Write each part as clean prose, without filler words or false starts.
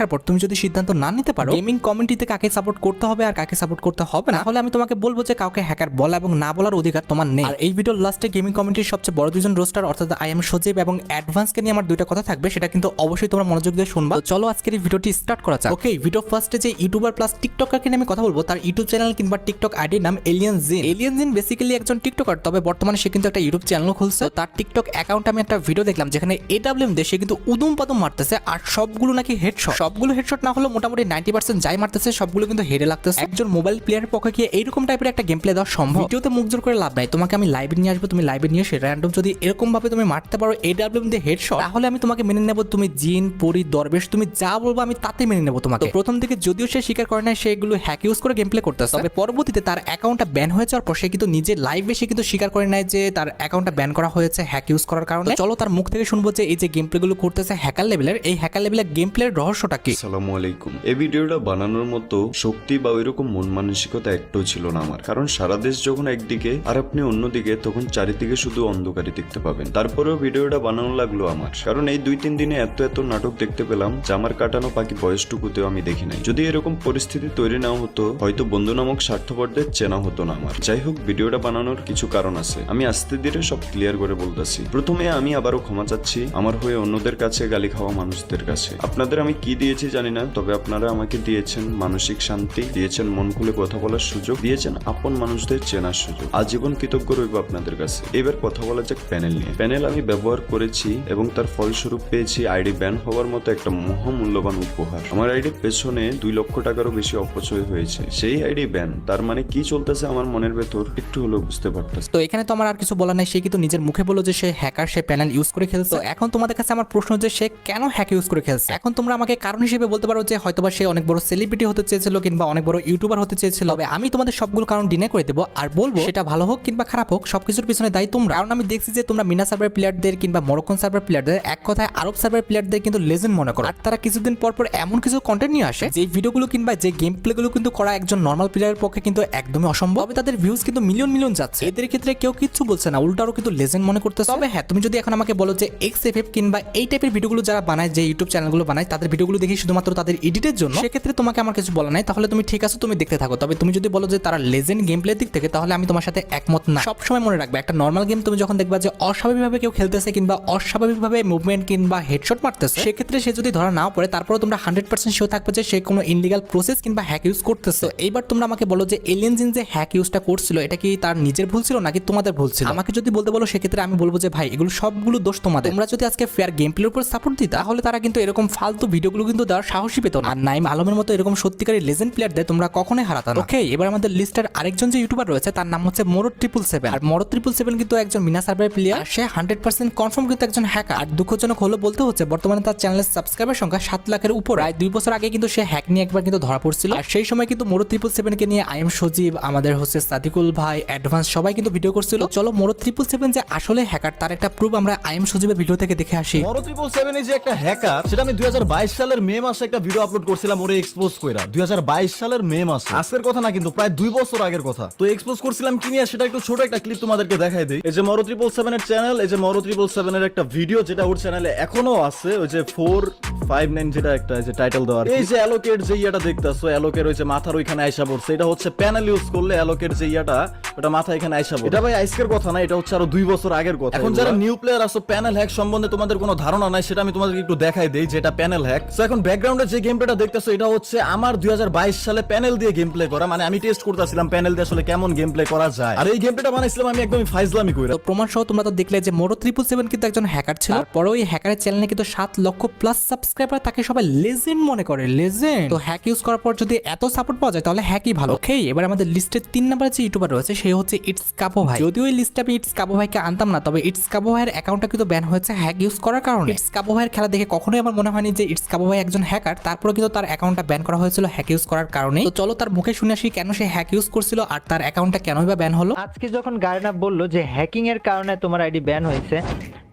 তারপর তুমি যদি সিদ্ধান্ত না নিতে পারো গেমিং কমিউনিটিতে কাকে সাপোর্ট করতে হবে আর কাকে সাপোর্ট করতে হবে না, তাহলে আমি তোমাকে বলবো যে কাউকে হ্যাকার বলা এবং না বলার অধিকার তোমার নেই। আর এই ভিডিওর লাস্টে গেমিং কমিউনিটির সবচেয়ে বড় দুজন রোস্টার অর্থাৎ আই এম সজীব এবং অ্যাডভান্সকে নিয়ে আমার দুইটা কথা থাকবে, সেটা কিন্তু অবশ্যই তোমরা মনোযোগ দিয়ে শুনবা। তো চলো আজকের এই ভিডিওটি স্টার্ট করা যাক। ওকে, ভিডিও ফার্স্টে যে ইউটিউবার প্লাস টিকটকারকে নিয়ে আমি কথা বলবো, তার ইউটিউব চ্যানেল কিংবা টিকটক আইডির নাম এলিয়ান জিন। এলিয়ান জিন বেসিক্যালি একজন টিকটকার, তবে বর্তমানে সে কিন্তু একটা ইউটিউব চ্যানেল খুলছে। তার টিকটক অ্যাকাউন্টে আমি একটা ভিডিও দেখলাম যেখানে এডব্লিউএম দিয়ে সে কিন্তু উদুম পাদুম মারতেছে, আর সবগুলো নাকি হেডশট। সবগুলো হেডশট না হলো মোটামুটি 90% যাই মারতেছে সবগুলো কিন্তু হেডে লাগতেছে। একজন মোবাইল প্লেয়ারের পক্ষে কি এইরকম টাইপের একটা গেম প্লে দেওয়া সম্ভব? ভিডিওতে মুখ জোর করে লাভ নাই, তোমাকে আমি লাইভে নিয়ে আসবো, তুমি লাইভে নিয়ে এসে র্যান্ডম যদি এরকম ভাবে তুমি মারতে পারো এডব্লিউএম দিয়ে হেডশট, তাহলে আমি তোমাকে মেনে নেব। তুমি জিন, পরি, দরবেশ, তুমি যা বলবো আমি তাতে মেনে নেব তোমাকে। প্রথম দিকে যদিও সে স্বীকার করে না সেগুলো হ্যাক ইউজ করে গেম প্লে করতেছে, তবে পরবর্তীতে তার অ্যাকাউন্টটা ব্যান হয়ে যাওয়ার পর সে কিন্তু নিজে লাইভে সে কিন্তু স্বীকার করে নেয় যে তার অ্যাকাউন্টটা ব্যান করা হয়েছে হ্যাক ইউজ করার কারণে। চলো তার মুখ থেকে শুনবো যে এই যে গেম প্লে গুলো করতেছে হ্যাকার লেভেলের, এই হ্যাকার লেভেলের গেম প্লের রহস্যটা কি। আসসালামু আলাইকুম। এই ভিডিওটা বানানোর মতো শক্তি বা ওইরকম মন মানসিকতা একটাও ছিল না আমার, কারণ সারা দেশ যখন একদিকে আর আপনি অন্যদিকে, তখন চারিদিকে শুধু অন্ধকারই দেখতে পাবেন। তারপরেও ভিডিওটা বানানো লাগলো আমার, কারণ এই 2-3 দিনে এত নাটক দেখতে পেলাম যে আমার কাটানো বাকি বয়সটুকুতেও আমি দেখি নাই। যদি এরকম পরিস্থিতি তৈরি না হতো, হয়তো বন্ধু নামক স্বার্থপরদের চেনা হতো না আমার। যাই হোক, ভিডিওটা বানানোর কিছু কারণ আছে, আমি আস্তে ধীরে সব ক্লিয়ার করে বলতেছি। প্রথমে আমি আবারও ক্ষমা চাচ্ছি আমার হয়ে অন্যদের কাছে, গালি খাওয়া মানুষদের কাছে। আপনাদের আমি কি দিয়েছি জানি না, তবে আপনারা আমাকে দিয়েছেন মানসিক শান্তি, দিয়েছেন মন খুলে কথা বলার সুযোগ, দিয়েছেন আপন মানুষদের চেনার সুযোগ। আজীবন কৃতজ্ঞ রইব আপনাদের কাছে। এবার কথা বলা যাক প্যানেল নিয়ে। প্যানেল আমি ব্যবহার করেছি এবং তার ফলস্বরূপ পেয়েছি আইডি ব্যান হওয়ার মতো একটা মহামূল্যবান উপহার। আমার আইডির পেছনে 2 লক্ষ টাকারও বেশি অপচয় হয়েছে, সেই আইডি ব্যান। তার মানে কি চলতেছে আমার মনের ভেতর একটু হলেও বুঝতে পারতেছে। তো এখানে তো আমার আর কিছু বলার নাই, সে কিন্তু নিজের মুখে বলল যে সে হ্যাকার, সে প্যানেল ইউজ করে খেলছে। এখন তোমাদের কাছে আমার প্রশ্ন যে সে কেন হ্যাক ইউজ করে খেলছে। এখন তোমরা আমাকে কারণ হিসেবে বলতে পারো যে হয়তোবা সে অনেক বড় সেলিব্রিটি হতে চেয়েছিল কিংবা অনেক বড় ইউটিউবার হতে চেয়েছিল। তবে আমি তোমাদের সবগুলো কারণ ডিনাই করে দেবো আর বলবো সেটা ভালো হোক কিংবা খারাপ হোক, সবকিছুর পিছনে দায়ী তোমরা। কারণ আমি দেখছি যে তোমরা মিনা সার্ভার প্লেয়ারদের কিংবা মরক্কন সার্ভার প্লেয়ারদের, এক কথায় আরব সার্ভার প্লেয়ারদের কিন্তু লেজেন্ড মনে করো। আর তারা কিছুদিন পর এমন কিছু কন্টেন্ট নিয়ে আসে যে ভিডিওগুলো কিংবা যে গেম প্লে গুলো কিন্তু করা একজন নর্মাল প্লেয়ারের পক্ষে কিন্তু একদমই অসম্ভব। তবে তাদের ভিউজ কিন্তু মিলিয়ন যাচ্ছে, এদের ক্ষেত্রে কেউ কিচ্ছু বলছে না, উল্টারও কিন্তু লেজেন্ড মনে করতেছে। তবে হ্যাঁ, তুমি যদি এখন আমাকে বলো যে এক্সএফএফ কিংবা এই টাইপের ভিডিওগুলো যারা বানায়, যে ইউটিউব চ্যানেলগুলো বানায়, তাদের ভিডিওগুলো দেখি শুধুমাত্র তাদের এডিটের জন্য, সেক্ষেত্রে তোমাকে আমার কিছু বলা নাই, তাহলে তুমি ঠিক আছে, তুমি দেখতে থাকো। তবে তুমি যদি বলো যে তারা লেজেন্ড গেম প্লের দিক থেকে, তাহলে আমি তোমার সাথে একমত না। সবসময় মনে রাখবে, একটা নর্মাল গেম তুমি যখন দেখবা যে অস্বাভাবিকভাবে কেউ খেলতেছে কিংবা অস্বাভাবিকভাবে মুভমেন্ট কিংবা হেডশট মারতেছে, সেক্ষেত্রে সে যদি ধরা নাও পড়ে, তারপরে তোমরা 100% শিওর থাকবে যে সে কোনো ইনলিগাল প্রসেস কিংবা হ্যাক ইউজ করতেছে। এইবার তোমরা আমাকে বলো যে এলিয়েন জিন যে হ্যাক ইউজটা করছিল, এটা কি তার নিজের ভুল ছিল নাকি তোমাদের ভুল ছিল? আমাকে যদি বলতে বলো, সেক্ষেত্রে আমি বলবো যে ভাই, এগুলো সবগুলো দোষ তোমাদের। তোমরা যদি আজকে ফেয়ার গেম প্লের উপর সাপোর্ট দিতা, তাহলে তারা কিন্তু এরকম ফালতু ভিডিওগুলো কিন্তু দেওয়ার সাহসই পেত না। আর নাইম আলমের মতো এরকম সত্যিকারী লেজেন্ড প্লেয়ারদের তোমরা কখনোই হারাতা না। ওকে, এবার আমাদের লিস্টের আরেকজন যে ইউটিউবার রয়েছে তার নাম হচ্ছে মরদ777। আর মরদ777 কিন্তু একজন মিনা সার্ভার প্লেয়ার, সে 100% কনফার্ম কিন্তু একজন হ্যাকার। আর দুঃখজনক হলো বলতে হচ্ছে, বর্তমানে তার চ্যানেলের সাবস্ক্রাইবার সংখ্যা 7 লাখের উপর। প্রায় 2 বছর আগে কিন্তু সে হ্যাক নিয়ে একবার কিন্তু ধরা পড়ছিল। আর সেই সময় কিন্তু মরদ777 কে নিয়ে আই এম সজীব, আমাদের হচ্ছে সাদিকুল ভাই, অ্যাডভান্স সবাই কিন্তু ভিডিও করছিল। চলো মরদ777 যে আসলে হ্যাকার তার একটা প্রুফ আমরা আই এম সজীবের ভিডিও থেকে দেখে আসি। মরদ777 যে একটা হ্যাকার, সেটা আমি 2022 সালের মে মাসে একটা ভিডিও আপলোড করছিলাম ওরে এক্সপোজ কইরা। 2022 সালের মে মাসে, আজকের কথা না কিন্তু, প্রায় 2 বছর আগের কথা। তো এক্সপোজ করছিলাম কি নিয়ে, সেটা একটু ছোট একটা ক্লিপ তোমাদেরকে দেখাই দেই। এই যে মরদ777 এর চ্যানেল, এই যে মরদ777 এর একটা ভিডিও যেটা ওর চ্যানেলে এখনো আছে, ওই যে 459 যেটা একটা যে টাইটেল দেওয়া, এই যে অ্যালোকেট যে ইয়াটা দেখতাছো, অ্যালোকের ওই যে মাথার ওইখানে আইসা পড়ছে, এটা হচ্ছে প্যানেল ইউজ করলে অ্যালোকের যে ইয়াটা, ওটা মাথা এখানে আইসা পড়ে। এটা ভাই আজকের কথা না, এটা হচ্ছে আরো 2 বছর আগের কথা। এখন যারা নিউ প্লেয়ার আছো, প্যানেল হ্যাক সম্বন্ধে তোমাদের কোনো ধারণা নাই, সেটা আমি তোমাদেরকে একটু দেখাই দেই যে এটা প্যানেল হ্যাক। সো এখন ব্যাকগ্রাউন্ডে যে গেম প্লেটা দেখতেছো, এটা হচ্ছে আমার 2022 সালে প্যানেল দিয়ে গেম প্লে করা। মানে আমি টেস্ট করতেছিলাম প্যানেল দিয়ে আসলে কেমন গেম প্লে করা যায়। আর এই গেম প্লেটা বানাইছিলাম আমি একদমই ফাইজলামি কইরা। তো প্রমাণ সহ তোমরা তো দেখলে যে মরদ777 কিন্তু একজন হ্যাকার ছিল। পরে ওই হ্যাকারের চ্যানেলে কিন্তু 7 লক্ষ প্লাস সাবস্ক্রাইবার, তাকে সবাই লেজেন্ড মনে করে, লেজেন্ড। তো হ্যাক ইউজ করার পর যদি এত সাপোর্ট পাওয়া যায়, তাহলে হ্যাকই ভালো। ওকে, এবার আমাদের লিস্টের 3 নম্বরে যে ইউটিউবার রয়েছে সে হচ্ছে ইটস কাপো ভাই। যদিও এই লিস্টে আমি ইটস কাপো ভাইকে আনতাম না, তবে ইটস কাপো ভাইয়ের অ্যাকাউন্টটা কিন্তু ব্যান হয়েছে হ্যাক ইউজ করার কারণে। ইটস কাপো ভাইয়ের খেলা দেখে কখনোই আমার মনে হয়নি যে ইটস কাপো ভাই একজন হ্যাকার, তারপরে কিন্তু তার অ্যাকাউন্টটা ব্যান করা হয়েছিল হ্যাক ইউজ করার কারণে। তো চলো তার মুখে শুনে আসি কেন সে হ্যাক ইউজ করছিল আর তার অ্যাকাউন্টটা কেনই বা ব্যান হলো। আজকে যখন গার্ডার বললো যে হ্যাকিং এর কারণে তোমার আইডি ব্যান হয়েছে,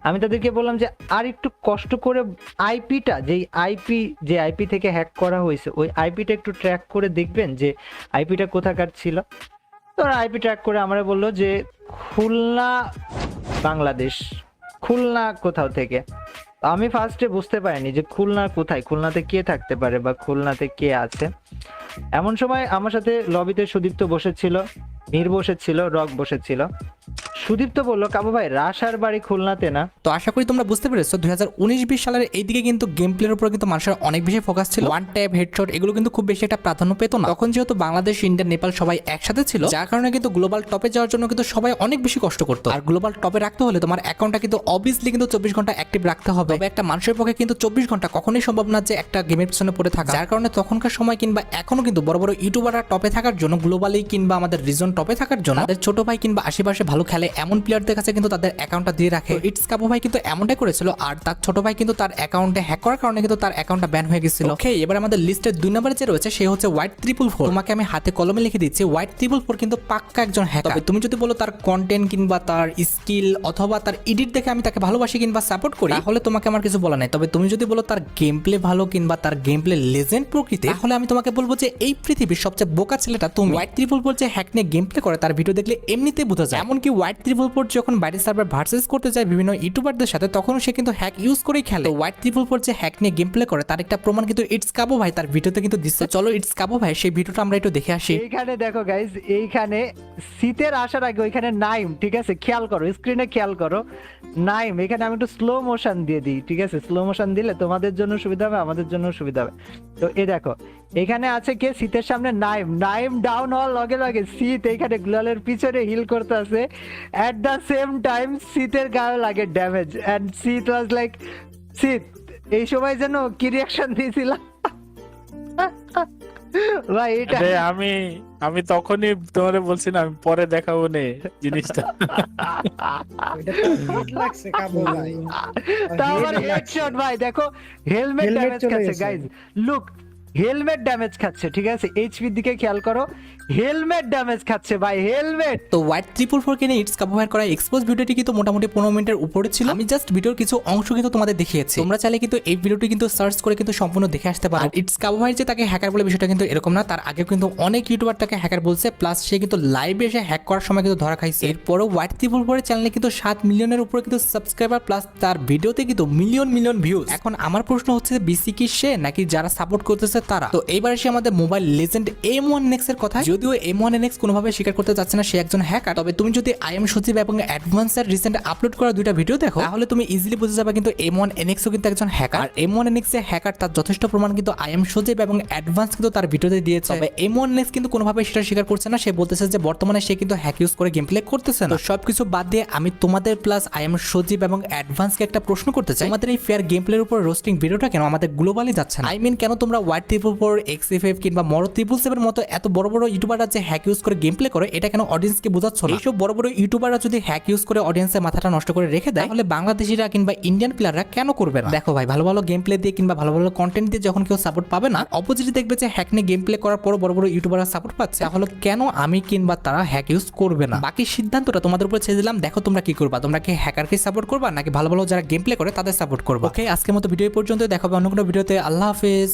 আমি তাদেরকে বললাম যে আর একটু কষ্ট করে আইপিটা, যে আইপি থেকে হ্যাক করা হয়েছে, ওই আইপিটা একটু ট্র্যাক করে দেখবেন যে আইপিটা কোথাকার ছিল। তো আইপি ট্র্যাক করে আমরা বললো যে খুলনা বাংলাদেশ, খুলনা কোথাও থেকে। আমি ফার্স্টে বুঝতে পারিনি যে খুলনা কোথায়, খুলনাতে কে থাকতে পারে বা খুলনাতে কে আছে। এমন সময় আমার সাথে লবিতে সুদীপ্ত বসেছিল, মীর বসেছিল, রক বসেছিল। সুদীপ্ত বলল, কাবু ভাই রাশার বাড়ি খুলনাতে না? তো আশা করি তোমরা বুঝতে পেরেছো 2019-20 সালের এইদিকে কিন্তু গেম প্লের উপর কিন্তু মানুষের অনেক বেশি ফোকাস ছিল। ওয়ান ট্যাপ, হেডশট এগুলো কিন্তু খুব বেশি একটা প্রাধান্য পেত না। তখন যেহেতু বাংলাদেশ, ইন্ডিয়া, নেপাল সবাই একসাথে ছিল, যার কারণে কিন্তু গ্লোবাল টপে যাওয়ার জন্য কিন্তু সবাই অনেক বেশি কষ্ট করতো। আর গ্লোবাল টপে রাখতে হলে তোমার অ্যাকাউন্টটা কিন্তু অবভিয়াসলি কিন্তু 24 ঘন্টা অ্যাক্টিভ রাখতে হবে। তবে একটা মানুষের পক্ষে কিন্তু 24 ঘন্টা কখনোই সম্ভব না যে একটা গেমের পিছনে পড়ে থাকা। যার কারণে তখনকার সময় কিংবা এখনো কিন্তু বড় বড় ইউটিউবাররা টপে থাকার জন্য, গ্লোবালি কিংবা আমাদের রিজন টপে থাকার জন্য, তাদের ছোট ভাই কিংবা আশেপাশে ভালো খেলে এমন প্লেয়ারদের কাছে কিন্তু তাদের অ্যাকাউন্টটা দিয়ে রাখে। ইটস কাবু ভাই কিন্তু এমনটাই করেছিল, আর তার ছোট ভাই কিন্তু তার অ্যাকাউন্টে হ্যাক করার কারণে কিন্তু তার অ্যাকাউন্টটা ব্যান হয়ে গেছিল। ওকে, এবার আমাদের লিস্টের 2 নম্বরে যে রয়েছে সে হচ্ছে হোয়াইট 444। তোমাকে আমি হাতে কলমে লিখে দিচ্ছি, হোয়াইট 444 কিন্তু পাক্কা একজন হ্যাকার। তবে তুমি যদি বলো তার কন্টেন্ট কিংবা তার স্কিল অথবা তার এডিট দেখে আমি তাকে ভালোবাসি কিংবা সাপোর্ট করি, তাহলে তোমাকে আমার কিছু বলা নাই। তবে তুমি যদি বলো তার গেম প্লে ভালো কিংবা তার গেম প্লে লেজেন্ড প্রকৃতি, তাহলে আমি তোমাকে বলবো যে এই পৃথিবীর সবচেয়ে বোকা ছেলেটা তুমি। হোয়াইট 444 যে হ্যাক নিয়ে গেম প্লে করে তার ভিডিও দেখলে এমনিতেই বোঝা যায়। এমনকি হোয়াইট 444 যখন বাইরের সার্ভার ভার্সেস করতে যায় বিভিন্ন ইউটিউবারদের সাথে, তখন সে কিন্তু হ্যাক ইউজ করেই খেলে। তো হোয়াইট 444 যে হ্যাক নিয়ে গেম প্লে করে তার একটা প্রমাণ কিন্তু ইটস কাবু ভাই তার ভিডিওতে কিন্তু দিচ্ছে। চলো ইটস কাবু ভাই সেই ভিডিওটা আমরা একটু দেখে আসি। এইখানে দেখো গাইজ, এইখানে শীতের আসার আগে ওইখানে নাইম, ঠিক আছে, খেয়াল করো, স্ক্রিনে খেয়াল করো নাইম। এখানে আমি একটু স্লো মোশন দিয়ে দিই, ঠিক আছে, স্লো মোশন দিলে তোমাদের জন্য সুবিধা হবে, আমাদের জন্য সুবিধা হবে। তো এই দেখো এখানে আছে কে, শীতের সামনে নাইম, নাইম ডাউন হওয়ার লগে লগে শীত এইখানে গ্লোয়ালের পিছনে হিল করতে আছে। এট দ্য সেম টাইম শীতের গায়ে লাগে ড্যামেজ, এন্ড শীত ওয়াজ লাইক, শীত এই সময় যেন কি রিয়াকশন দিয়েছিলাম ভাই এটা। আরে আমি তখনই তোমারে বলছি না, আমি পরে দেখাবো নে জিনিসটা। লাগছে কাবু ভাই। তারপর হেডশট ভাই, দেখো হেলমেট ড্যামেজ খাচ্ছে গাইজ, লুক হেলমেট ড্যামেজ খাচ্ছে, ঠিক আছে, এইচপি দিকে খেয়াল করো, হেলমেট ড্যামেজ খাচ্ছে ভাই, হেলমেট। তো হোয়াইট 444 কে নিয়ে ইটস কাবু ভাইয়ের করা এক্সপোজ ভিডিওটি কিন্তু মোটামুটি 15 মিনিটের উপরে ছিল। আমি জাস্ট ভিডিওর কিছু অংশ কিন্তু তোমাদের দেখিয়েছি। তোমরা চাইলে কিন্তু এই ভিডিওটি কিন্তু সার্চ করে কিন্তু সম্পূর্ণ দেখে আসতে পারো। ইটস কাবু ভাই যে তাকে হ্যাকার বলে বিষয়টা কিন্তু এরকম না, তার আগে কিন্তু অনেক ইউটিউবার তাকে হ্যাকার বলছে, প্লাস সে কিন্তু লাইভে এসে হ্যাক করার সময় কিন্তু ধরা খাইছে। এরপরও হোয়াইট 444 চ্যানেলে কিন্তু 7 মিলিয়নের উপরে কিন্তু সাবস্ক্রাইবার, প্লাস তার ভিডিওতে কিন্তু মিলিয়ন মিলিয়ন ভিউজ। এখন আমার প্রশ্ন হচ্ছে বিসি কি সে নাকি যারা সাপোর্ট করতেছে তারা? তো এইবার এসে আমাদের মোবাইল লেজেন্ড M1NX এর কথা। যদিও M1NX কোনোভাবে স্বীকার করতে চাচ্ছে না সে একজন হ্যাকার, তবে তুমি যদি আইএম সচিব এবং অ্যাডভান্সের রিসেন্ট আপলোড করা 2টা ভিডিও দেখো, তাহলে তুমি ইজিলি বুঝে যাবে কিন্তু M1NX ও কিন্তু একজন হ্যাকার। আর M1NX এর হ্যাকার তার যথেষ্ট প্রমাণ কিন্তু আইএম সচিব এবং অ্যাডভান্স কিন্তু তার ভিডিওতে দিয়েছে। তবে M1NX কিন্তু কোনোভাবে সেটা স্বীকার করছে না, সে বলতেছে যে বর্তমানে সে কিন্তু হ্যাক ইউজ করে গেম প্লে করতেছে না। তো সবকিছু বাদ দিয়ে আমি তোমাদের প্লাস আইএম সচিব এবং অ্যাডভান্সকে একটা প্রশ্ন করতে চাই, তোমাদের এই ফেয়ার গেম প্লের উপর রোস্টিং ভিডিওটা কেন আমাদের গ্লোবালি যাচ্ছে না? আই মিন কেন তোমরা হোয়াইট 444, XFF কিংবা মরো 777 মতো এত বড় বড় ইউটিউবাররা যে হ্যাক ইউজ করে গেম প্লে করে এটা কেন অডিয়েন্সকে বোঝাচ্ছ না? এইসব বড় বড় ইউটিউবাররা যদি হ্যাক ইউজ করে অডিয়েন্সের মাথাটা নষ্ট করে রেখে দেয়, তাহলে বাংলাদেশিরা কিংবা ইন্ডিয়ান প্লেয়াররা কেন করবে না? দেখো ভাই, ভালো ভালো গেম প্লে দিয়ে কিংবা ভালো ভালো কন্টেন্ট দিয়ে যখন কেউ সাপোর্ট পাবে না, অপোজিটে দেখবে যে হ্যাক নিয়ে গেম প্লে করার পর বড় বড় ইউটিউবাররা সাপোর্ট পাচ্ছে, তাহলে কেন আমি কিংবা তারা হ্যাক ইউজ করবে না? বাকি সিদ্ধান্তটা তোমাদের উপর ছেড়ে দিলাম, দেখো তোমরা কি করবা, তোমরা কি হ্যাকারকে সাপোর্ট করবা নাকি ভালো ভালো যারা গেম প্লে করে তাদের সাপোর্ট করবা? ওকে, আজকের মতো ভিডিও পর্যন্ত, দেখাবে অন্য কোনো ভিডিওতে। আল্লাহ হাফেজ।